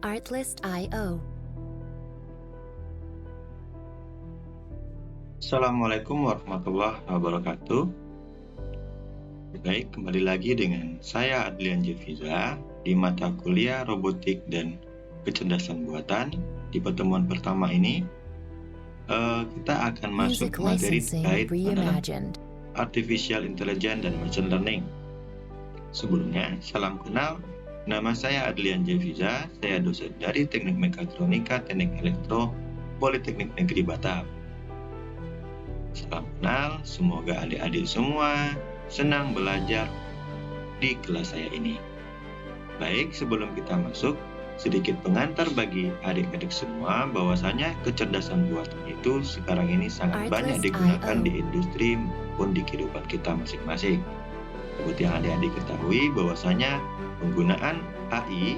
Artlist.io. Assalamualaikum warahmatullahi wabarakatuh. Baik, kembali lagi dengan saya Adlian Jefiza di mata kuliah Robotik dan Kecerdasan Buatan. Di pertemuan pertama ini, kita akan masuk Music ke materi licensing terkait reimagined. Artificial Intelligence dan Machine Learning. Sebelumnya, salam kenal. Nama saya Adlian Jefiza, saya dosen dari Teknik Mekatronika, Teknik Elektro, Politeknik Negeri Batam. Salam kenal, semoga adik-adik semua senang belajar di kelas saya ini. Baik, sebelum kita masuk, sedikit pengantar bagi adik-adik semua bahwasanya kecerdasan buatan itu sekarang ini sangat banyak digunakan di industri maupun di kehidupan kita masing-masing. Seperti yang adik-adik ketahui bahwasanya penggunaan AI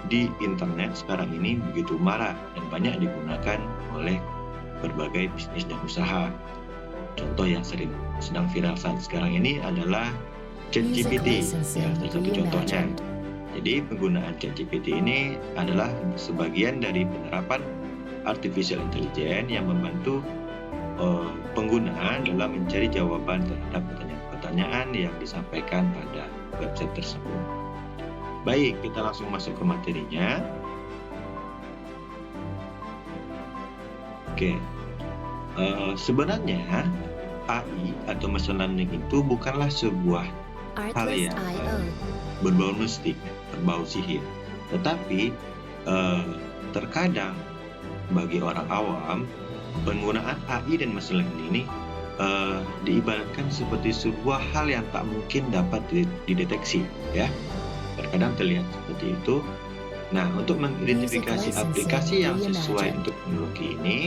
di internet sekarang ini begitu marak dan banyak digunakan oleh berbagai bisnis dan usaha. Contoh yang sedang viral saat sekarang ini adalah ChatGPT, ya, salah satu contohnya. Jadi penggunaan ChatGPT ini adalah sebagian dari penerapan artificial intelligence yang membantu pengguna dalam mencari jawaban terhadap pertanyaan-pertanyaan yang disampaikan pada website tersebut. Baik, kita langsung masuk ke materinya. Oke. Sebenarnya AI atau machine learning itu bukanlah sebuah hal yang berbau mistik, berbau sihir. Tetapi terkadang bagi orang awam penggunaan AI dan machine learning ini diibaratkan seperti sebuah hal yang tak mungkin dapat dideteksi, ya. Terkadang terlihat seperti itu. Nah, untuk mengidentifikasi aplikasi yang sesuai untuk teknologi ini,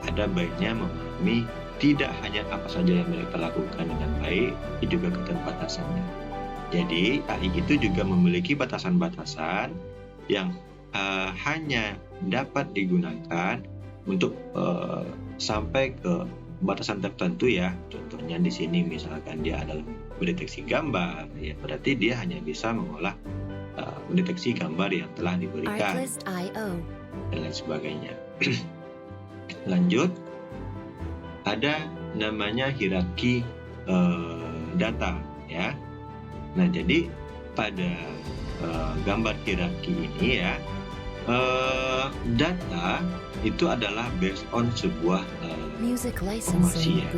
ada baiknya memahami tidak hanya apa saja yang mereka lakukan dengan baik, tapi juga keterbatasannya. Jadi, AI itu juga memiliki batasan-batasan yang hanya dapat digunakan untuk sampai ke batasan tertentu, ya. Contohnya di sini misalkan dia adalah mendeteksi gambar, ya berarti dia hanya bisa mengolah mendeteksi gambar yang telah diberikan dan lain sebagainya. Lanjut, ada namanya hierarki data, ya. Nah, jadi pada gambar hierarki ini, ya, data itu adalah based on sebuah informasi, ya.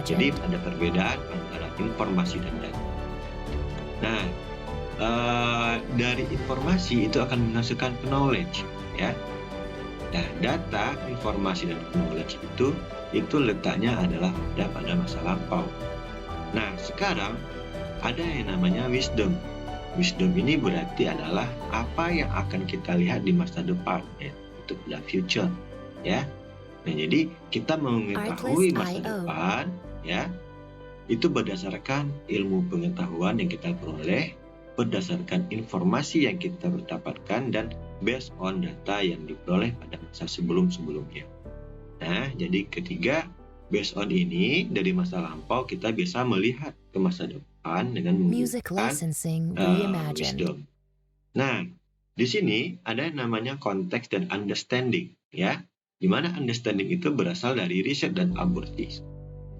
Jadi ada perbedaan antara informasi dan data. Nah, dari informasi itu akan menghasilkan knowledge, ya. Nah, data, informasi, dan knowledge itu letaknya adalah pada masa lampau. Nah, sekarang ada yang namanya wisdom. Wisdom ini berarti adalah apa yang akan kita lihat di masa depan, ya, itu adalah future, ya. Nah, jadi kita mengetahui masa depan, ya, itu berdasarkan ilmu pengetahuan yang kita peroleh, berdasarkan informasi yang kita dapatkan, dan based on data yang diperoleh pada masa sebelum-sebelumnya. Nah, jadi ketiga, based on ini dari masa lampau kita bisa melihat ke masa depan dengan menggunakan wisdom. Nah, di sini ada yang namanya konteks dan understanding, ya. Di mana understanding itu berasal dari riset dan abortis.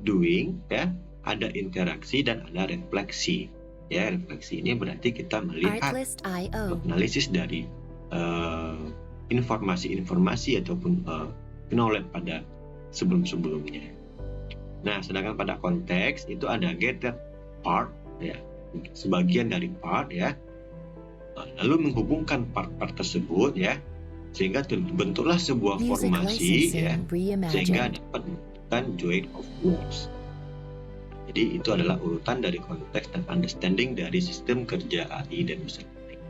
Doing, ya, ada interaksi dan ada refleksi. Ya, refleksi ini berarti kita melihat analisis dari informasi-informasi ataupun knowledge pada sebelum-sebelumnya. Nah, sedangkan pada konteks itu ada gathered part, ya, sebagian dari part, ya, lalu menghubungkan part-part tersebut, ya, sehingga terbentuklah sebuah formasi, ya, sehingga dapat menghasilkan join of words. Jadi itu adalah urutan dari konteks dan understanding dari sistem kerja AI dan machine learning.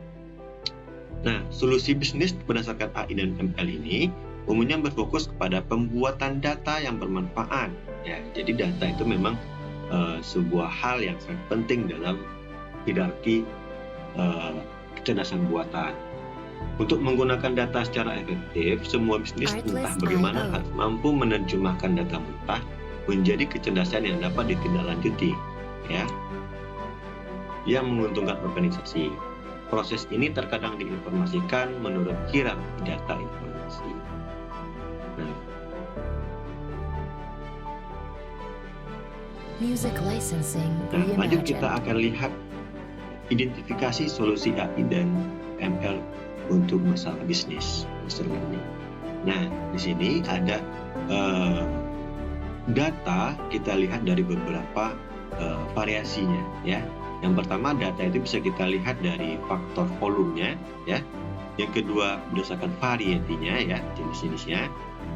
Nah, solusi bisnis berdasarkan AI dan ML ini umumnya berfokus kepada pembuatan data yang bermanfaat. Ya, jadi data itu memang sebuah hal yang sangat penting dalam hierarki kecerdasan buatan. Untuk menggunakan data secara efektif, semua bisnis entah bagaimana harus mampu menerjemahkan data mentah menjadi kecerdasan yang dapat ditindaklanjuti, ya, yang menguntungkan organisasi. Proses ini terkadang diinformasikan menurut hierarki data informasi. Nah, Music licensing lanjut kita reimagined. akan lihat identifikasi solusi AI dan ML untuk masalah bisnis. Nah, di sini ada data, kita lihat dari beberapa variasinya, ya. Yang pertama, data itu bisa kita lihat dari faktor volumenya, ya. Yang kedua, berdasarkan variety-nya, ya, jenis-jenisnya.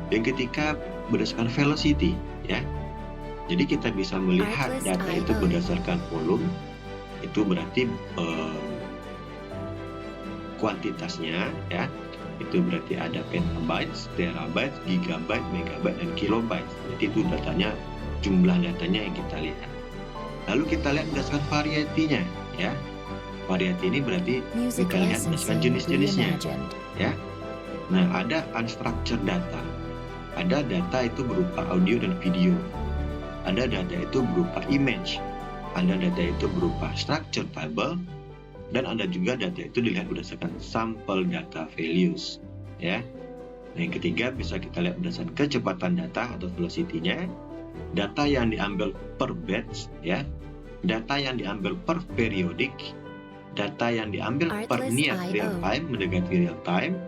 Yang ketiga, berdasarkan velocity, ya. Jadi kita bisa melihat data itu berdasarkan volume, itu berarti kuantitasnya, ya. Itu berarti ada petabytes, terabytes, gigabyte, megabyte, dan kilobyte. Jadi itu datanya, jumlah datanya yang kita lihat. Lalu kita lihat berdasarkan variety-nya, ya. Variety ini berarti kita lihat berdasarkan jenis-jenisnya, ya. Nah, ada unstructured data. Ada data itu berupa audio dan video. Ada data itu berupa image. Ada data itu berupa structured table. Dan ada juga data itu dilihat berdasarkan sample data values, ya. Nah, yang ketiga bisa kita lihat berdasarkan kecepatan data atau velocity-nya, data yang diambil per batch, ya, data yang diambil per periodic, data yang diambil per near real time mendekati real time,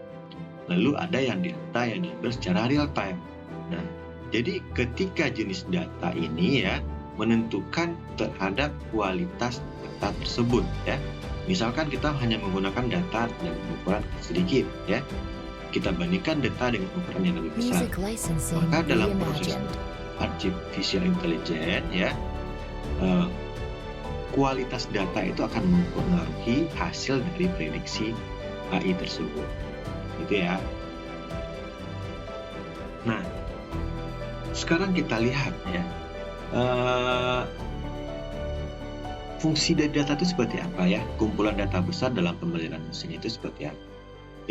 lalu ada yang data yang diambil secara real time. Nah, jadi ketika jenis data ini, ya, menentukan terhadap kualitas data tersebut, ya. Misalkan kita hanya menggunakan data dengan ukuran sedikit, ya, kita bandingkan data dengan ukuran yang lebih besar, maka dalam proses artificial intelligence, ya, kualitas data itu akan mempengaruhi hasil dari prediksi AI tersebut, gitu ya. Nah, sekarang kita lihat, ya, fungsi dari data itu seperti apa, ya? Kumpulan data besar dalam pemeliharaan mesin itu seperti apa?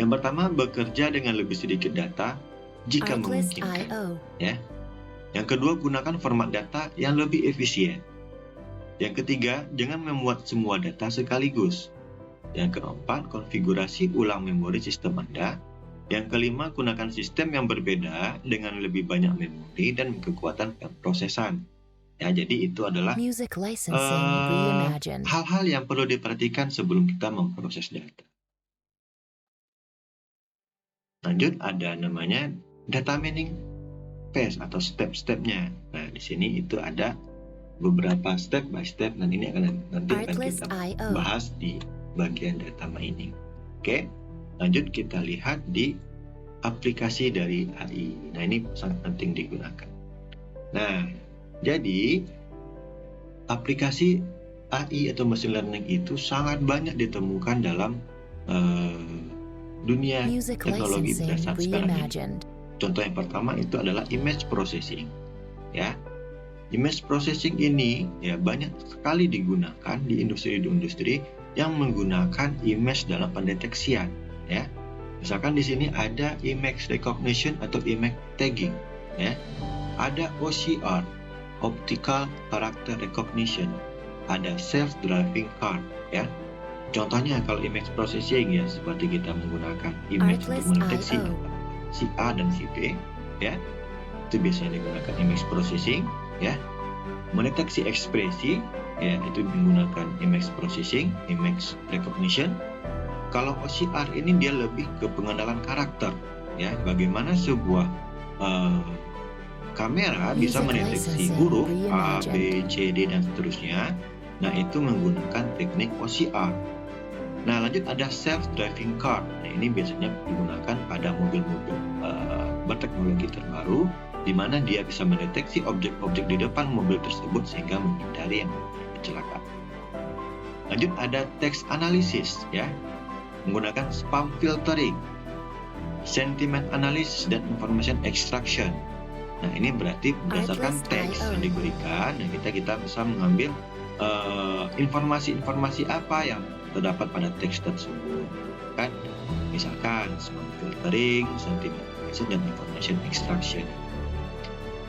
Yang pertama, bekerja dengan lebih sedikit data jika memungkinkan, ya. Yang kedua, gunakan format data yang lebih efisien. Yang ketiga, jangan memuat semua data sekaligus. Yang keempat, konfigurasi ulang memori sistem Anda. Yang kelima, gunakan sistem yang berbeda dengan lebih banyak memori dan kekuatan prosesan. Ya, jadi itu adalah hal-hal yang perlu diperhatikan sebelum kita memproses data. Lanjut, ada namanya data mining phase atau step-stepnya. Nah, di sini itu ada beberapa step by step, dan ini nanti akan kita bahas di bagian data mining. Oke, lanjut kita lihat di aplikasi dari AI. Nah, ini sangat penting digunakan. Nah, jadi aplikasi AI atau machine learning itu sangat banyak ditemukan dalam dunia teknologi berdasar sekarang ini. Contoh yang pertama itu adalah image processing, ya. Image processing ini, ya, banyak sekali digunakan di industri yang menggunakan image dalam pendeteksian, ya. Misalkan di sini ada image recognition atau image tagging, ya. Ada OCR, optical character recognition, ada self-driving car, ya. Contohnya kalau image processing, ya, seperti kita menggunakan image untuk mendeteksi si A dan si B, ya, itu biasanya digunakan image processing, ya. Mendeteksi ekspresi, ya, itu menggunakan image processing, image recognition. Kalau OCR ini dia lebih ke pengenalan karakter, ya, bagaimana sebuah kamera bisa mendeteksi huruf A, B, C, D, dan seterusnya. Nah, itu menggunakan teknik OCR. Nah, lanjut ada self-driving car. Nah, ini biasanya digunakan pada mobil-mobil berteknologi terbaru, di mana dia bisa mendeteksi objek-objek di depan mobil tersebut sehingga menghindari yang kecelakaan. Lanjut ada text analysis, ya, menggunakan spam filtering, sentiment analysis, dan information extraction. Nah, ini berarti berdasarkan teks yang diberikan, dan kita bisa mengambil informasi-informasi apa yang terdapat pada teks tersebut, kan? Misalkan spam filtering, sentiment analysis, dan information extraction.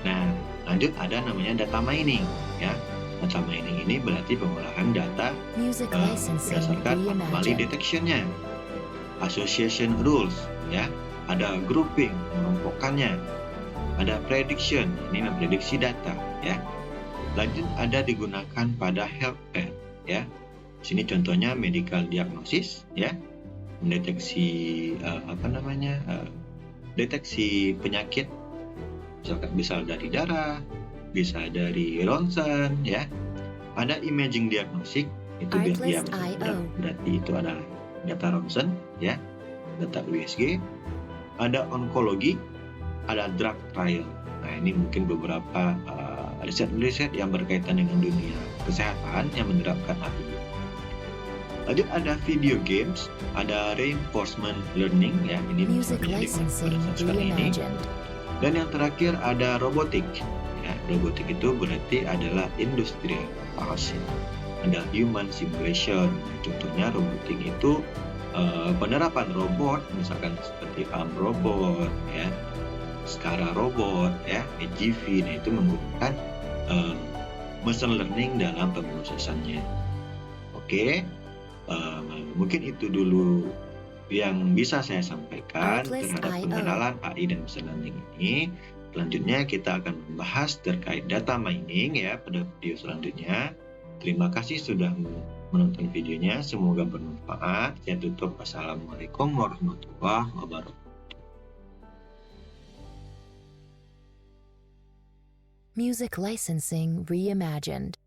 Nah, lanjut ada namanya data mining, ya. Data mining ini berarti pengolahan data berdasarkan anomaly detection-nya, association rules, ya, ada grouping, mengelompokkannya, ada prediction, ini memprediksi data, ya. Lanjut ada digunakan pada healthcare, ya. Sini contohnya medical diagnosis, ya, mendeteksi deteksi penyakit, misalkan bisa dari darah, bisa dari ronsen, ya. Ada imaging diagnostik, itu berarti itu adalah data ronsen, ya, data USG. Ada onkologi, ada drug trial. Nah, ini mungkin beberapa riset-riset yang berkaitan dengan dunia kesehatan yang menerapkan AI. Lanjut ada video games, ada reinforcement learning, ya, ini misalnya berdasarkan ini. Dan yang terakhir ada robotik. Ya, robotik itu berarti adalah industrial automation. Ada human simulation. Contohnya robotik itu penerapan robot, misalkan seperti arm robot, ya, SCARA robot, ya, AGV. Nah, itu menggunakan machine learning dalam pemrosesannya. Oke, mungkin itu dulu yang bisa saya sampaikan terhadap pengenalan AI dan machine learning ini. Selanjutnya kita akan membahas terkait data mining, ya, pada video selanjutnya. Terima kasih sudah menonton videonya, semoga bermanfaat. Saya tutup. Assalamualaikum warahmatullahi wabarakatuh. Music licensing reimagined.